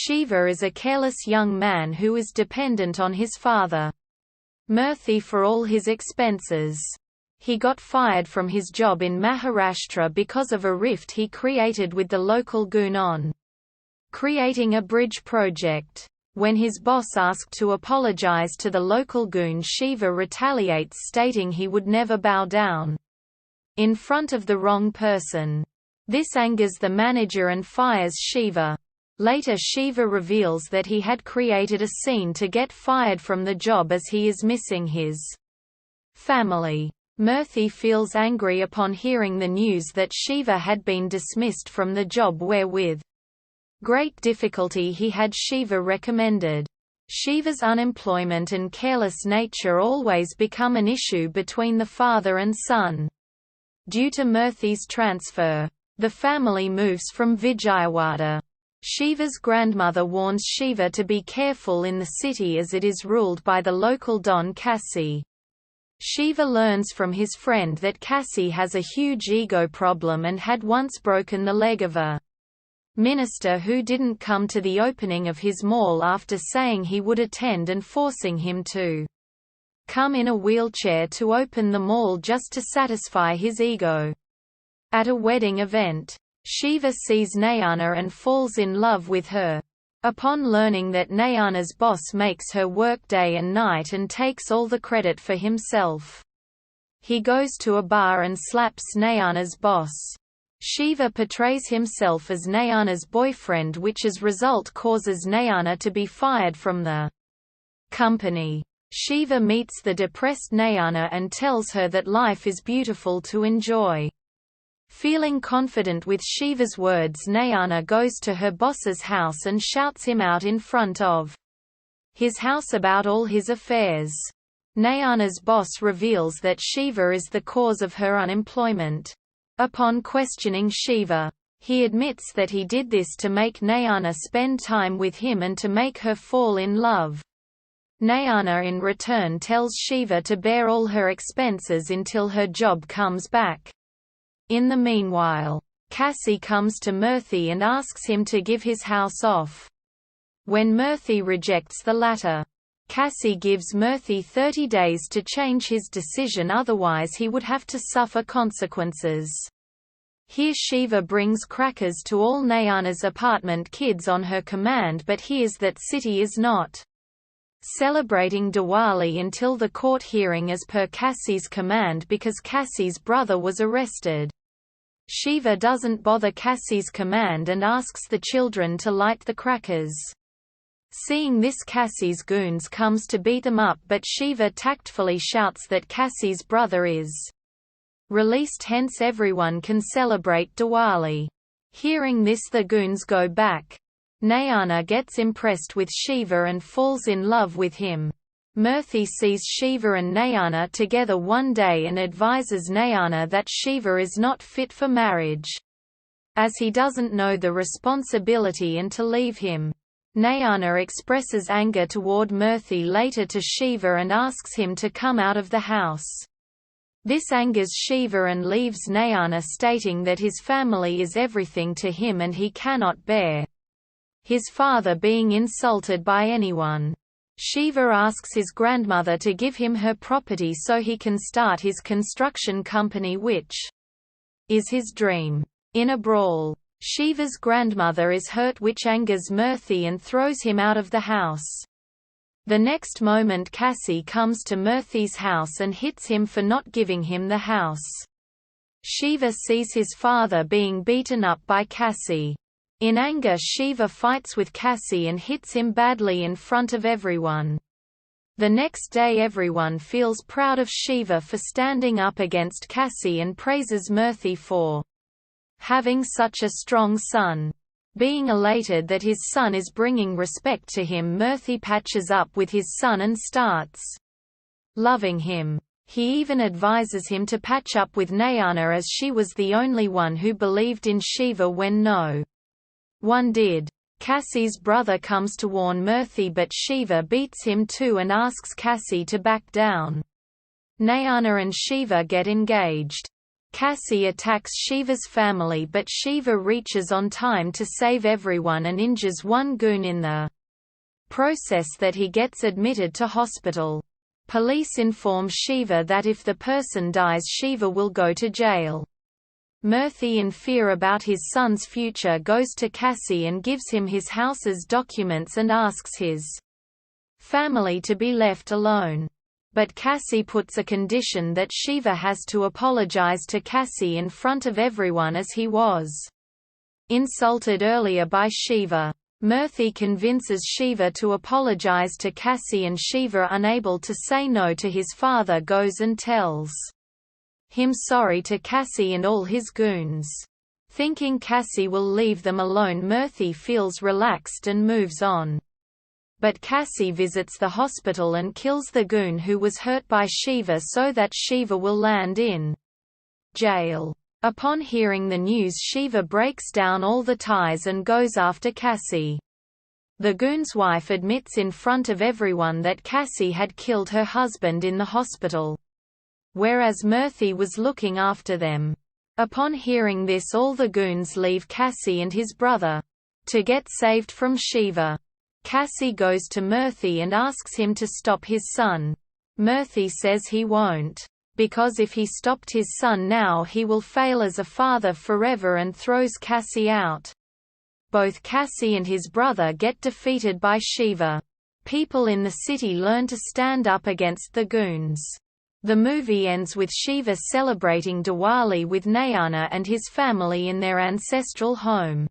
Shiva is a careless young man who is dependent on his father, Murthy, for all his expenses. He got fired from his job in Maharashtra because of a rift he created with the local goon on creating a bridge project. When his boss asked to apologize to the local goon, Shiva retaliates, stating he would never bow down in front of the wrong person. This angers the manager and fires Shiva. Later, Shiva reveals that he had created a scene to get fired from the job as he is missing his family. Murthy feels angry upon hearing the news that Shiva had been dismissed from the job where with great difficulty he had Shiva recommended. Shiva's unemployment and careless nature always become an issue between the father and son. Due to Murthy's transfer, the family moves from Vijayawada. Shiva's grandmother warns Shiva to be careful in the city as it is ruled by the local Don Kasi. Shiva learns from his friend that Kasi has a huge ego problem and had once broken the leg of a minister who didn't come to the opening of his mall after saying he would attend and forcing him to come in a wheelchair to open the mall just to satisfy his ego. At a wedding event, Shiva sees Nayana and falls in love with her. Upon learning that Nayana's boss makes her work day and night and takes all the credit for himself, he goes to a bar and slaps Nayana's boss. Shiva portrays himself as Nayana's boyfriend, which as result causes Nayana to be fired from the company. Shiva meets the depressed Nayana and tells her that life is beautiful to enjoy. Feeling confident with Shiva's words, Nayana goes to her boss's house and shouts him out in front of his house about all his affairs. Nayana's boss reveals that Shiva is the cause of her unemployment. Upon questioning Shiva, he admits that he did this to make Nayana spend time with him and to make her fall in love. Nayana in return tells Shiva to bear all her expenses until her job comes back. In the meanwhile, Kasi comes to Murthy and asks him to give his house off. When Murthy rejects the latter, Kasi gives Murthy 30 days to change his decision, otherwise he would have to suffer consequences. Here Shiva brings crackers to all Nayana's apartment kids on her command, but hears that city is not celebrating Diwali until the court hearing as per Kasi's command because Kasi's brother was arrested. Shiva doesn't bother Kasi's command and asks the children to light the crackers. Seeing this, Kasi's goons comes to beat them up, but Shiva tactfully shouts that Kasi's brother is released, hence everyone can celebrate Diwali. Hearing this, the goons go back. Nayana gets impressed with Shiva and falls in love with him. Murthy sees Shiva and Nayana together one day and advises Nayana that Shiva is not fit for marriage, as he doesn't know the responsibility and to leave him. Nayana expresses anger toward Murthy later to Shiva and asks him to come out of the house. This angers Shiva and leaves Nayana, stating that his family is everything to him and he cannot bear his father being insulted by anyone. Shiva asks his grandmother to give him her property so he can start his construction company, which is his dream. In a brawl, Shiva's grandmother is hurt, which angers Murthy and throws him out of the house. The next moment, Kasi comes to Murthy's house and hits him for not giving him the house. Shiva sees his father being beaten up by Kasi. In anger, Shiva fights with Kasi and hits him badly in front of everyone. The next day, everyone feels proud of Shiva for standing up against Kasi and praises Murthy for having such a strong son. Being elated that his son is bringing respect to him, Murthy patches up with his son and starts loving him. He even advises him to patch up with Nayana, as she was the only one who believed in Shiva when no one did. Kasi's brother comes to warn Murthy, but Shiva beats him too and asks Kasi to back down. Nayana and Shiva get engaged. Cassie attacks Shiva's family, but Shiva reaches on time to save everyone and injures one goon in the process that he gets admitted to hospital. Police inform Shiva that if the person dies, Shiva will go to jail. Murthy, in fear about his son's future, goes to Cassie and gives him his house's documents and asks his family to be left alone. But Cassie puts a condition that Shiva has to apologize to Cassie in front of everyone, as he was insulted earlier by Shiva. Murthy convinces Shiva to apologize to Cassie, and Shiva, unable to say no to his father, goes and tells him sorry to Cassie and all his goons. Thinking Cassie will leave them alone, Murthy feels relaxed and moves on. But Cassie visits the hospital and kills the goon who was hurt by Shiva so that Shiva will land in jail. Upon hearing the news, Shiva breaks down all the ties and goes after Cassie. The goon's wife admits in front of everyone that Cassie had killed her husband in the hospital, whereas Murthy was looking after them. Upon hearing this, all the goons leave Cassie and his brother to get saved from Shiva. Cassie goes to Murthy and asks him to stop his son. Murthy says he won't, because if he stopped his son now, he will fail as a father forever, and throws Cassie out. Both Cassie and his brother get defeated by Shiva. People in the city learn to stand up against the goons. The movie ends with Shiva celebrating Diwali with Nayana and his family in their ancestral home.